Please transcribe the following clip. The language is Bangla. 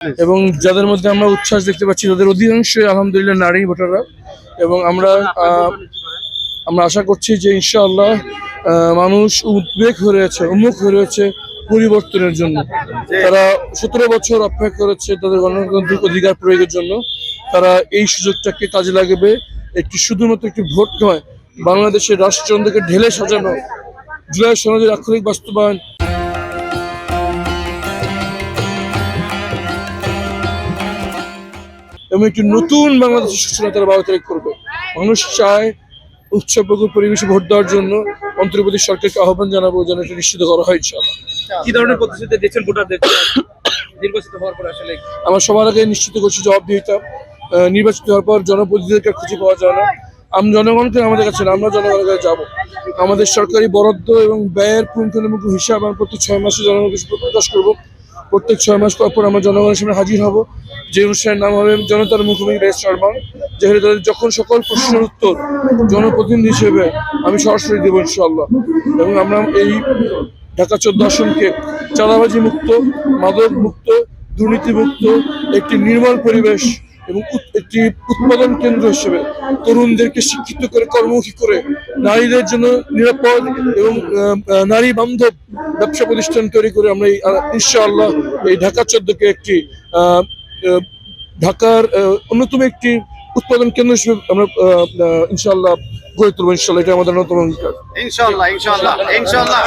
এবং যাদের মধ্যে আমরা উচ্ছ্বাস দেখতে পাচ্ছি তাদের অধিকাংশই আলহামদুলিল্লাহ নারী ভোটাররা। এবং আমরা আশা করছি যে ইনশাআল্লাহ মানুষ উন্মুখ হয়ে রয়েছে পরিবর্তনের জন্য। তারা 17 বছর অপেক্ষা করেছে তাদের গণতান্ত্রিক অধিকার প্রয়োগের জন্য। তারা এই সুযোগটাকে কাজে লাগাবে। শুধুমাত্র একটি ভোট নয়, বাংলাদেশের রাষ্ট্রযন্ত্রকে ঢেলে সাজানো, জুলাই সনদের আক্ষরিক বাস্তবায়ন এবং একটি নতুন বাংলাদেশের সূচনা তারা 12 তারিখ করবে। মানুষ চায় উৎসবমুখর পরিবেশে ভোট দেওয়ার জন্য। অন্তর্বর্তী সরকারকে আহ্বান জানাবো যেন এটা নিশ্চিত করা হয় ইনশাআল্লাহ। কি ধরনের প্রতিশ্রুতি দিচ্ছেন ভোটারদের নির্বাচিত হওয়ার পর? আসলে আমরা সবার আগে নিশ্চিত করছি জবাবদিহিতা। নির্বাচিত হওয়ার পর জনপ্রতিনিধিদেরকে খুঁজে পাওয়া যায় না। জনগণকে আমাদের কাছে না, আমরা জনগণের কাছে যাবো। আমাদের সরকারি বরাদ্দ এবং ব্যয়ের পুঙ্খানুপুঙ্খ হিসাব আমরা প্রতি 6 মাসে জনগণের কাছে প্রকাশ করবো। প্রত্যেক 6 মাস পর আমরা জনগণের সামনে হাজির হব। যে অনুষ্ঠানের নাম হবে জনতার মুখোমুখি বেশ সম্মান, যেখানে তাদের যখন সকল প্রশ্নের উত্তর জনপ্রতিনিধি হিসেবে আমি সরাসরি দেবো ইনশাআল্লাহ। এবং আমরা এই ঢাকা 14 আসনকে চাঁদাবাজি মুক্ত, মাদক মুক্ত, দুর্নীতি মুক্ত একটি নির্মল পরিবেশ এবং একটি উৎপাদন কেন্দ্র হিসেবে তরুণদেরকে শিক্ষিত করে কর্মমুখী করে নারীদের জন্য নিরাপদ এবং নারী বান্ধব ব্যবসা প্রতিষ্ঠান তৈরি করে আমরা ইনশাআল্লাহ এই ঢাকা 14কে একটি ঢাকার অন্যতম একটি উৎপাদন কেন্দ্র হিসেবে আমরা ইনশাআল্লাহ গড়ে তুলবো। ইনশাআল্লাহ এটা আমাদের অন্যতম অঙ্গীকার। ইনশাআল্লাহ।